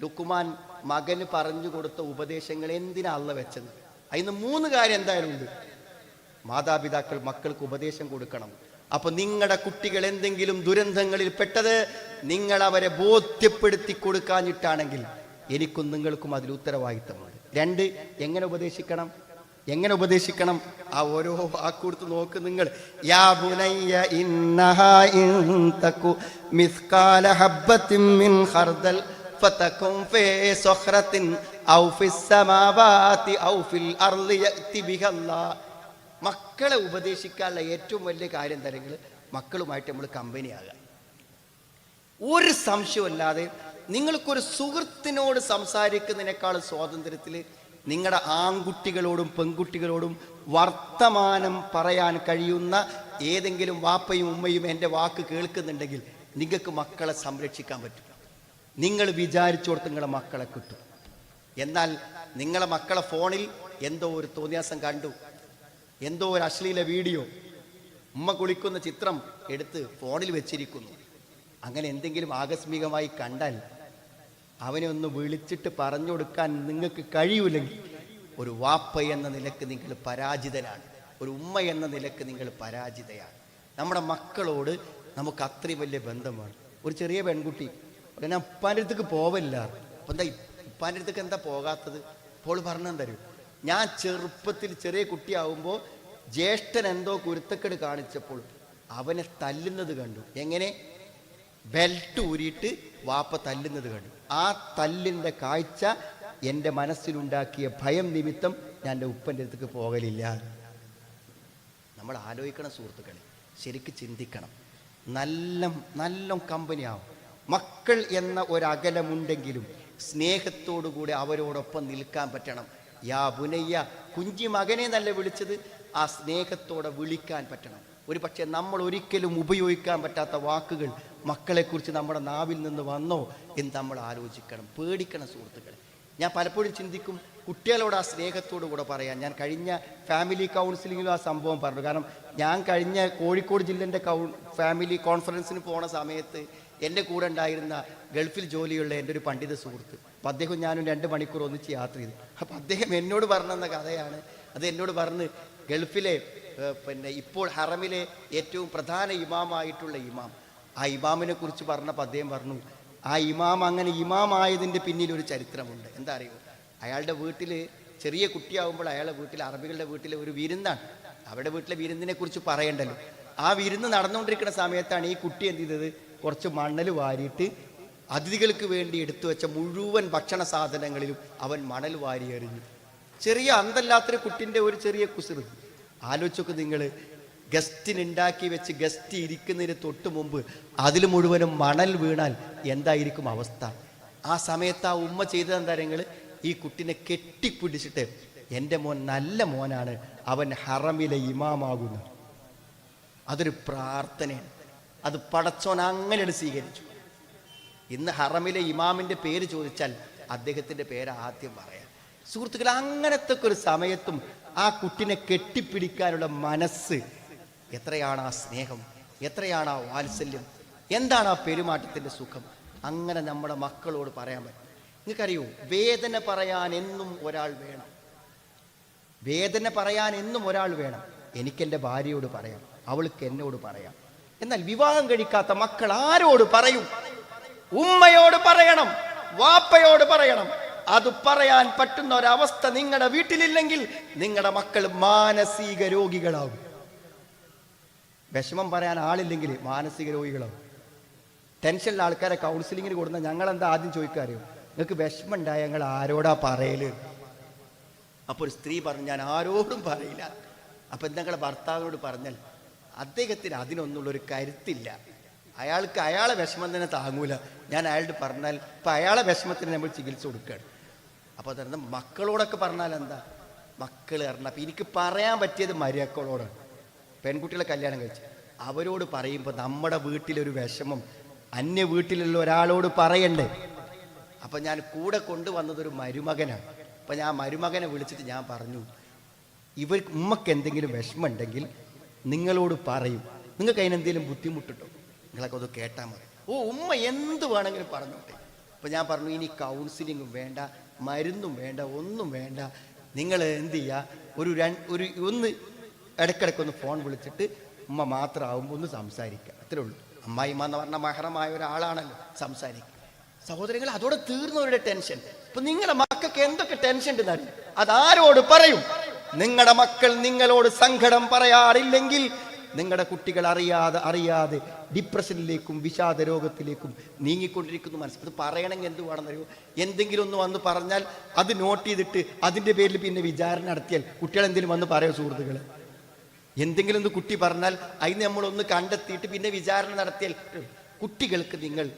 ലുക്മാൻ മകന് പറഞ്ഞു കൊടുത്ത ഉപദേശങ്ങൾ എന്തിനാ അള്ളാഹ് വെച്ചത്? അതിന് 3 കാര്യം എന്തായാലും ഉണ്ട്. മാതാപിതാക്കൾ മക്കൾക്ക് ഉപദേശം കൊടുക്കണം. അപ്പൊ നിങ്ങളുടെ കുട്ടികൾ എന്തെങ്കിലും ദുരന്തങ്ങളിൽ പെട്ടത് നിങ്ങൾ അവരെ ബോധ്യപ്പെടുത്തി കൊടുക്കാഞ്ഞിട്ടാണെങ്കിൽ എനിക്കും നിങ്ങൾക്കും അതിൽ ഉത്തരവാദിത്തമുണ്ട്. 2, എങ്ങനെ ഉപദേശിക്കണം? ആ ഓരോ വാക്കുകൊടുത്ത് നോക്ക് നിങ്ങൾ. യാ ബുനയ്യ ഇന്നഹാ ഇൻ തകു മിസ്കാല ഹബ്ബത്തിൻ മിൻ ഖർദൽ ഫതകും ഫീ സഖറത്തിൻ ഔ ഫിസ് സമാവാതി ഔ ഫിൽ അർളി യഅതി ബിഹല്ലാഹ്. മക്കളെ ഉപദേശിക്കാനുള്ള ഏറ്റവും വലിയ കാര്യം തരങ്ങൾ മക്കളുമായിട്ട് നമ്മൾ കമ്പനിയാകുക. ഒരു സംശയമല്ലാതെ നിങ്ങൾക്കൊരു സുഹൃത്തിനോട് സംസാരിക്കുന്നതിനേക്കാൾ സ്വാതന്ത്ര്യത്തിൽ നിങ്ങളുടെ ആൺകുട്ടികളോടും പെൺകുട്ടികളോടും വർത്തമാനം പറയാൻ കഴിയുന്ന ഏതെങ്കിലും വാപ്പയും ഉമ്മയും എൻ്റെ വാക്ക് കേൾക്കുന്നുണ്ടെങ്കിൽ നിങ്ങൾക്ക് മക്കളെ സംരക്ഷിക്കാൻ പറ്റും. നിങ്ങൾ വിചാരിച്ചോടത്ത് നിങ്ങളെ മക്കളെ കിട്ടും. എന്നാൽ നിങ്ങളെ മക്കളെ ഫോണിൽ എന്തോ ഒരു തോന്നിയാസം കണ്ടു, എന്തോ ഒരു അശ്ലീല വീഡിയോ, ഉമ്മ കുളിക്കുന്ന ചിത്രം എടുത്ത് ഫോണിൽ വെച്ചിരിക്കുന്നു. അങ്ങനെ എന്തെങ്കിലും ആകസ്മികമായി കണ്ടാൽ അവനെ ഒന്ന് വിളിച്ചിട്ട് പറഞ്ഞു കൊടുക്കാൻ നിങ്ങൾക്ക് കഴിയൂലെങ്കിൽ ഒരു വാപ്പ എന്ന നിലക്ക് നിങ്ങൾ പരാജിതനാണ്, ഒരു ഉമ്മ എന്ന നിലക്ക് നിങ്ങൾ പരാജിതയാണ്. നമ്മുടെ മക്കളോട് നമുക്ക് അത്രയും വലിയ ബന്ധമാണ്. ഒരു ചെറിയ പെൺകുട്ടി ഞാൻ ഉപ്പാൻ്റെ അടുത്തേക്ക് പോവല്ല. അപ്പം എന്താ ഉപ്പാൻ്റെ അടുത്തേക്ക് എന്താ പോകാത്തത്? അപ്പോൾ പറഞ്ഞെന്ന് തരൂ, ഞാൻ ചെറുപ്പത്തിൽ ചെറിയ കുട്ടിയാവുമ്പോൾ ജ്യേഷ്ഠൻ എന്തോ കുരുത്തക്കേട് കാണിച്ചപ്പോൾ അവനെ തല്ലുന്നത് കണ്ടു. എങ്ങനെ? ബെൽറ്റ് ഊരിയിട്ട് വാപ്പ തല്ലുന്നത് കണ്ടു. ആ തല്ലിൻ്റെ കാഴ്ച എൻ്റെ മനസ്സിലുണ്ടാക്കിയ ഭയം നിമിത്തം ഞാൻ എൻ്റെ ഉപ്പൻ്റെ അടുത്തേക്ക് പോകലില്ല. നമ്മൾ ആലോചിക്കണം സുഹൃത്തുക്കളെ, ശരിക്ക് ചിന്തിക്കണം. നല്ല കമ്പനിയാവും. മക്കൾ എന്ന ഒരകലമുണ്ടെങ്കിലും സ്നേഹത്തോടുകൂടി അവരോടൊപ്പം നിൽക്കാൻ പറ്റണം. യാ ബുനയ്യ, കുഞ്ചി മകനെ നല്ല വിളിച്ചത് ആ സ്നേഹത്തോടെ വിളിക്കാൻ പറ്റണം. ഒരു പക്ഷേ നമ്മൾ ഒരിക്കലും ഉപയോഗിക്കാൻ പറ്റാത്ത വാക്കുകൾ മക്കളെക്കുറിച്ച് നമ്മുടെ നാവിൽ നിന്ന് വന്നോ എന്ന് നമ്മൾ ആലോചിക്കണം, പേടിക്കണം സുഹൃത്തുക്കളെ. ഞാൻ പലപ്പോഴും ചിന്തിക്കും, കുട്ടികളോട് ആ സ്നേഹത്തോടു കൂടെ പറയാൻ. ഞാൻ കഴിഞ്ഞ ഫാമിലി കൗൺസിലിങ്ങിലും ആ സംഭവം പറഞ്ഞു. കാരണം ഞാൻ കഴിഞ്ഞ കോഴിക്കോട് ജില്ലേൻ്റെ ഫാമിലി കോൺഫറൻസിന് പോണ സമയത്ത് എൻ്റെ കൂടെ ഉണ്ടായിരുന്ന ഗൾഫിൽ ജോലിയുള്ള എൻ്റെ ഒരു പണ്ഡിത സുഹൃത്ത്, അപ്പം അദ്ദേഹം ഞാനും 2 മണിക്കൂർ ഒന്നിച്ച് യാത്ര ചെയ്തു. അപ്പം അദ്ദേഹം എന്നോട് പറഞ്ഞെന്ന കഥയാണ്. അത് എന്നോട് പറഞ്ഞ് ഗൾഫിലെ ഇപ്പോൾ ഹറമിലെ ഏറ്റവും പ്രധാന ഇമാമായിട്ടുള്ള ഇമാം, ആ ഇമാമിനെ കുറിച്ച് പറഞ്ഞപ്പോൾ അദ്ദേഹം പറഞ്ഞു, ആ ഇമാം അങ്ങനെ ഇമാമായതിൻ്റെ പിന്നിൽ ഒരു ചരിത്രമുണ്ട്. എന്താ അറിയുമോ? അയാളുടെ വീട്ടിൽ ചെറിയ കുട്ടിയാവുമ്പോൾ അയാളുടെ വീട്ടിൽ, അറബികളുടെ വീട്ടിൽ ഒരു വിരുന്നാണ്. അവരുടെ വീട്ടിലെ വിരുന്നിനെ കുറിച്ച് പറയണ്ടല്ലോ. ആ വിരുന്ന് നടന്നുകൊണ്ടിരിക്കുന്ന സമയത്താണ് ഈ കുട്ടി എന്ത് ചെയ്തത്, കുറച്ച് മണൽ വാരിയിട്ട് അതിഥികൾക്ക് വേണ്ടി എടുത്തു വെച്ച മുഴുവൻ ഭക്ഷണ സാധനങ്ങളിലും അവൻ മണൽ വാരി എറിഞ്ഞു. ചെറിയ അന്തല്ലാത്തൊരു കുട്ടിൻ്റെ ഒരു ചെറിയ കുസൃതി. ആലോചിച്ചൊക്കെ നിങ്ങൾ, ഗസ്റ്റിനുണ്ടാക്കി വെച്ച് ഗസ്റ്റ് ഇരിക്കുന്നതിന് തൊട്ട് മുമ്പ് അതിൽ മുഴുവനും മണൽ വീണാൽ എന്തായിരിക്കും അവസ്ഥ? ആ സമയത്ത് ആ ഉമ്മ ചെയ്തതെന്താ നിങ്ങൾ, ഈ കുട്ടിനെ കെട്ടിപ്പിടിച്ചിട്ട് എൻ്റെ മോൻ നല്ല മോനാണ്, അവൻ ഹറമിലെ ഇമാമാകുന്നു. അതൊരു പ്രാർത്ഥനയാണ്. അത് പടച്ചോൻ അങ്ങനെ സ്വീകരിച്ചു. ഇന്ന് ഹറമിലെ ഇമാമിൻ്റെ പേര് ചോദിച്ചാൽ അദ്ദേഹത്തിൻ്റെ പേര് ആദ്യം പറയാം. സുഹൃത്തുക്കളെ, അങ്ങനത്തെ ഒരു സമയത്തും ആ കുട്ടിനെ കെട്ടിപ്പിടിക്കാനുള്ള മനസ്സ്, എത്രയാണ് ആ സ്നേഹം, എത്രയാണ് ആ വാത്സല്യം, എന്താണ് ആ പെരുമാറ്റത്തിൻ്റെ സുഖം. അങ്ങനെ നമ്മുടെ മക്കളോട് പറയാൻ പറ്റും. നിങ്ങൾക്കറിയോ, വേദന പറയാൻ എന്നും ഒരാൾ വേണം. വേദന പറയാൻ എന്നും ഒരാൾ വേണം. എനിക്കെൻ്റെ ഭാര്യയോട് പറയാം, അവൾക്ക് എന്നോട് പറയാം. എന്നാൽ വിവാഹം കഴിക്കാത്ത മക്കൾ ആരോട് പറയും? ഉമ്മയോട് പറയണം, വാപ്പയോട് പറയണം. അത് പറയാൻ പറ്റുന്ന ഒരവസ്ഥ നിങ്ങളുടെ വീട്ടിലില്ലെങ്കിൽ നിങ്ങളുടെ മക്കൾ മാനസിക രോഗികളാവും. വിഷമം പറയാൻ ആളില്ലെങ്കിൽ മാനസിക രോഗികളാവും. ടെൻഷനിലെ ആൾക്കാരെ കൗൺസിലിങ്ങിന് കൊടുക്കുന്ന ഞങ്ങളെന്താ ആദ്യം ചോദിക്കാറിയോ, നിങ്ങൾക്ക് വിഷമം ഉണ്ടായ ഞങ്ങൾ ആരോടാ പറയല്? അപ്പോൾ ഒരു സ്ത്രീ പറഞ്ഞു, ഞാൻ ആരോടും പറയില്ല. അപ്പം നിങ്ങളുടെ ഭർത്താവിനോട് പറഞ്ഞാൽ അദ്ദേഹത്തിന് അതിനൊന്നുള്ളൊരു കരുത്തില്ല, അയാൾക്ക് അയാളെ വിഷമം തന്നെ താങ്ങൂല. ഞാൻ അയാളോട് പറഞ്ഞാൽ ഇപ്പം അയാളെ വിഷമത്തിന് നമ്മൾ ചികിത്സ കൊടുക്കുകയാണ്. അപ്പോൾ അതെന്താ മക്കളോടൊക്കെ പറഞ്ഞാൽ എന്താ? മക്കൾ പറഞ്ഞാൽ അപ്പം എനിക്ക് പറയാൻ പറ്റിയത് മരുമക്കളോടാണ്. പെൺകുട്ടികളെ കല്യാണം കഴിച്ച് അവരോട് പറയുമ്പോൾ നമ്മുടെ വീട്ടിലൊരു വിഷമം അന്യ വീട്ടിലുള്ള ഒരാളോട് പറയണ്ടേ? അപ്പം ഞാൻ കൂടെ കൊണ്ടുവന്നതൊരു മരുമകനാണ്. അപ്പം ഞാൻ മരുമകനെ വിളിച്ചിട്ട് ഞാൻ പറഞ്ഞു, ഇവർക്ക് ഉമ്മക്ക് എന്തെങ്കിലും വിഷമം ഉണ്ടെങ്കിൽ നിങ്ങളോട് പറയും, നിങ്ങൾക്ക് അതിനെന്തെങ്കിലും ബുദ്ധിമുട്ടുണ്ടോ, നിങ്ങളൊക്കെ അത് കേട്ടാൽ മതി. ഓ, ഉമ്മ എന്ത് വേണമെങ്കിലും പറഞ്ഞോട്ടെ, അപ്പോൾ ഞാൻ പറഞ്ഞു ഇനി കൗൺസിലിങ്ങും വേണ്ട, മരുന്നും വേണ്ട, ഒന്നും വേണ്ട. നിങ്ങൾ എന്ത് ചെയ്യുക, ഒന്ന് ഇടയ്ക്കിടയ്ക്കൊന്ന് ഫോൺ വിളിച്ചിട്ട് ഉമ്മ മാത്രമാകുമ്പോൾ ഒന്ന് സംസാരിക്കുക, അത്രേ ഉള്ളൂ. അമ്മായിമ്മ എന്ന് പറഞ്ഞ മഹറമായ ഒരാളാണല്ലോ, സംസാരിക്കുക. സഹോദരങ്ങൾ, അതോടെ തീർന്നവരുടെ ടെൻഷൻ. ഇപ്പൊ നിങ്ങളുടെ മക്കൾക്ക് എന്തൊക്കെ ടെൻഷൻ ഉണ്ടെന്നറിയും, അതാരോട് പറയും? നിങ്ങളുടെ മക്കൾ നിങ്ങളോട് സങ്കടം പറയാറില്ലെങ്കിൽ നിങ്ങളുടെ കുട്ടികൾ അറിയാതെ ഡിപ്രഷനിലേക്കും വിഷാദ രോഗത്തിലേക്കും നീങ്ങിക്കൊണ്ടിരിക്കുന്നു. അത് പറയണമെങ്കിൽ എന്ത് വേണമെന്നറിയോ? എന്തെങ്കിലും ഒന്ന് വന്ന് പറഞ്ഞാൽ അത് നോട്ട് ചെയ്തിട്ട് അതിൻ്റെ പേരിൽ പിന്നെ വിചാരണ നടത്തിയാൽ കുട്ടികൾ എന്തെങ്കിലും വന്ന് പറയോ? സുഹൃത്തുക്കൾ, എന്തെങ്കിലും ഒന്ന് കുട്ടി പറഞ്ഞാൽ അതിന് നമ്മളൊന്ന് കണ്ടെത്തിയിട്ട് പിന്നെ വിചാരണ നടത്തിയാൽ കുട്ടികൾക്ക് നിങ്ങൾ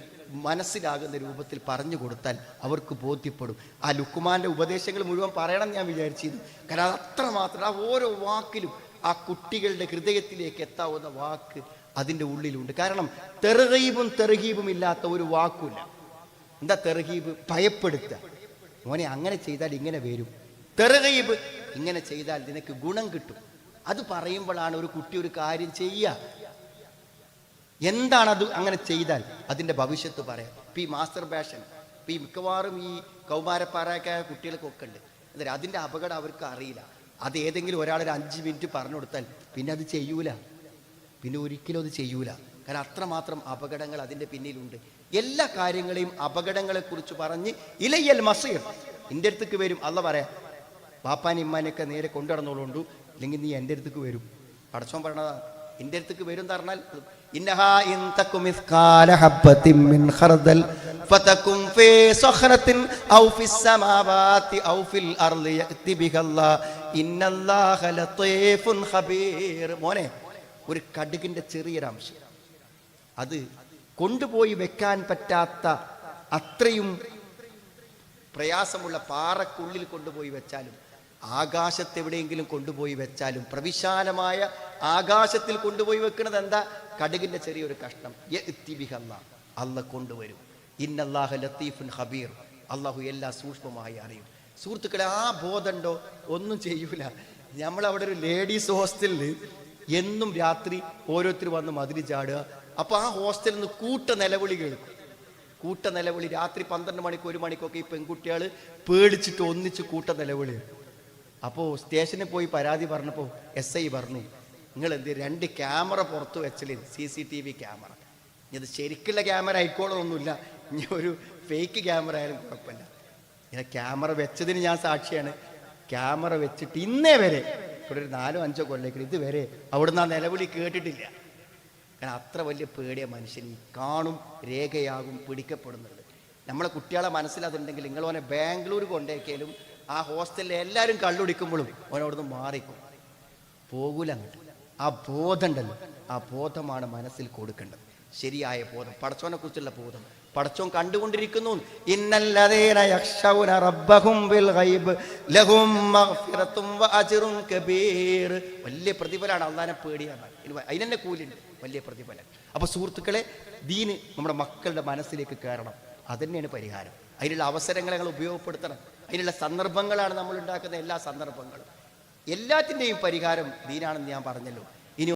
മനസ്സിലാകുന്ന രൂപത്തിൽ പറഞ്ഞു കൊടുത്താൽ അവർക്ക് ബോധ്യപ്പെടും. ആ ലുക്കുമാന്റെ ഉപദേശങ്ങൾ മുഴുവൻ പറയണം ഞാൻ വിചാരിച്ചിരുന്നു. കാരണം അത് അത്രമാത്രം, ആ ഓരോ വാക്കിലും ആ കുട്ടികളുടെ ഹൃദയത്തിലേക്ക് എത്താവുന്ന വാക്ക് അതിൻ്റെ ഉള്ളിലുണ്ട്. കാരണം തെർഹീബും ഇല്ലാത്ത ഒരു വാക്കില്ല. എന്താ തെർഹീബ്? ഭയപ്പെടുത്തുക. മോനെ അങ്ങനെ ചെയ്താൽ ഇങ്ങനെ വരും. തെർഹീബ്, ഇങ്ങനെ ചെയ്താൽ നിനക്ക് ഗുണം കിട്ടും. അത് പറയുമ്പോഴാണ് ഒരു കുട്ടി ഒരു കാര്യം ചെയ്യുക. എന്താണത്? അങ്ങനെ ചെയ്താൽ അതിൻ്റെ ഭവിഷ്യത്ത് പറയാം. ഇപ്പം ഈ മാസ്റ്റർബേഷൻ ഇപ്പം ഈ മിക്കവാറും ഈ കൗമാരപ്പാരായ കുട്ടികൾക്കൊക്കെ ഉണ്ട്. എന്താ അതിൻ്റെ അപകടം അവർക്ക് അറിയില്ല. അത് ഏതെങ്കിലും ഒരാളൊരു 5 മിനിറ്റ് പറഞ്ഞു കൊടുത്താൽ പിന്നെ അത് ചെയ്യൂല, പിന്നെ ഒരിക്കലും അത് ചെയ്യൂല. കാരണം അത്രമാത്രം അപകടങ്ങൾ അതിൻ്റെ പിന്നിലുണ്ട്. എല്ലാ കാര്യങ്ങളെയും അപകടങ്ങളെക്കുറിച്ച് പറഞ്ഞ് ഇലയ്യൽ മസീർ, എൻ്റെ അടുത്തേക്ക് വരും. അല്ല പറയാം, പാപ്പാനും ഇമ്മാനെയൊക്കെ നേരെ കൊണ്ടുനടന്നോളുണ്ടു, അല്ലെങ്കിൽ നീ എൻ്റെ അടുത്തേക്ക് വരും. പടച്ചോൻ പറഞ്ഞതാ, എൻ്റെ അടുത്തേക്ക് വരും എന്ന് പറഞ്ഞാൽ ഇന്നഹാ ഇൻ തകു മിസ്കാല ഹബ്ബത്തിൻ മിൻ ഖർദൽ ഫതകും ഫീ സഖറത്തിൻ ഔ ഫിസ് സമാവാതി ഔ ഫിൽ അർളി യഅതി ബിഹല്ലാ ഇന്നല്ലാഹ ലതീഫുൻ ഖബീർ. മോനെ, ഒരു കടുകിന്റെ ചെറിയൊരംശം, അത് കൊണ്ടുപോയി വെക്കാൻ പറ്റാത്ത അത്രയും പ്രയാസമുള്ള പാറക്കുള്ളിൽ കൊണ്ടുപോയി വെച്ചാലും, ആകാശത്തെവിടെയെങ്കിലും കൊണ്ടുപോയി വെച്ചാലും, പ്രവിശാലമായ ആകാശത്തിൽ കൊണ്ടുപോയി വെക്കുന്നത് എന്താ? കടുകിന്റെ ചെറിയൊരു കഷ്ണം. അല്ല കൊണ്ടുവരും. ഇന്നല്ലാഹ ലത്തീഫുൻ ഖബീർ, അള്ളാഹു എല്ലാം സൂക്ഷ്മമായി അറിയും. സുഹൃത്തുക്കളെ, ആ ബോധമുണ്ടോ? ഒന്നും ചെയ്യൂല. നമ്മളവിടെ ഒരു ലേഡീസ് ഹോസ്റ്റലിൽ എന്നും രാത്രി ഓരോരുത്തർ വന്ന് മതിരി ചാടുക. അപ്പൊ ആ ഹോസ്റ്റലിൽ നിന്ന് കൂട്ട നിലവിളി കേൾക്കും. കൂട്ട നിലവിളി രാത്രി 12 മണിക്ക് 1 മണിക്കൊക്കെ ഈ പെൺകുട്ടികൾ പേടിച്ചിട്ട് ഒന്നിച്ച് കൂട്ട നിലവിളി. അപ്പോൾ സ്റ്റേഷനിൽ പോയി പരാതി പറഞ്ഞപ്പോൾ SI പറഞ്ഞു, നിങ്ങൾ എന്ത് 2 ക്യാമറ പുറത്ത് വെച്ചല്, CCTV ക്യാമറ. ഇത് ശരിക്കുള്ള ക്യാമറ ആയിക്കോളൊന്നുമില്ല, ഇനി ഒരു ഫേക്ക് ക്യാമറ ആയാലും കുഴപ്പമില്ല. ഇങ്ങനെ ക്യാമറ വെച്ചതിന് ഞാൻ സാക്ഷിയാണ്. ക്യാമറ വെച്ചിട്ട് ഇന്നേ വരെ ഇവിടെ ഒരു 4-5 കൊല്ലേക്കും ഇതുവരെ അവിടുന്ന് ആ നിലവിളി കേട്ടിട്ടില്ല. കാരണം അത്ര വലിയ പേടിയ മനുഷ്യൻ കാണും, രേഖയാകും, പിടിക്കപ്പെടുന്നുണ്ട്. നമ്മളെ കുട്ടികളെ മനസ്സിലതുണ്ടെങ്കിൽ നിങ്ങൾ ഓനെ ബാംഗ്ലൂർ കൊണ്ടേക്കാലും ആ ഹോസ്റ്റലിൽ എല്ലാവരും കള്ളുടിക്കുമ്പോഴും ഓനവിടുന്ന് മാറിക്കും, പോകൂല അങ്ങോട്ട്. ആ ബോധം ഉണ്ടല്ലോ, ആ ബോധമാണ് മനസ്സിൽ കൊടുക്കേണ്ടത്. ശരിയായ ബോധം, പടച്ചോനെ കുറിച്ചുള്ള ബോധം. പടച്ചോൻ കണ്ടുകൊണ്ടിരിക്കുന്നു. ഇന്നല്ലദീന യഖ്ശൗന റബ്ബഹും ബിൽ ഗൈബ് ലഹും മഗ്ഫിറത്തും വഅജ്റുൻ കബീർ. വലിയ പ്രതിഫലമാണ് അല്ലാഹുവിനെ പേടിയാണ്. അതിനെന്നെ കൂലിയുണ്ട്, വലിയ പ്രതിഫലം. അപ്പോൾ സുഹൃത്തുക്കളെ, ദീന് നമ്മുടെ മക്കളുടെ മനസ്സിലേക്ക് കയറണം. അതുതന്നെയാണ് പരിഹാരം. അതിനുള്ള അവസരങ്ങൾ ഞങ്ങൾ ഉപയോഗപ്പെടുത്തണം. അതിനുള്ള സന്ദർഭങ്ങളാണ് നമ്മൾ ഉണ്ടാക്കുന്ന എല്ലാ സന്ദർഭങ്ങളും. എല്ലാത്തിൻ്റെയും പരിഹാരം ദീനാണെന്ന് ഞാൻ പറഞ്ഞല്ലോ.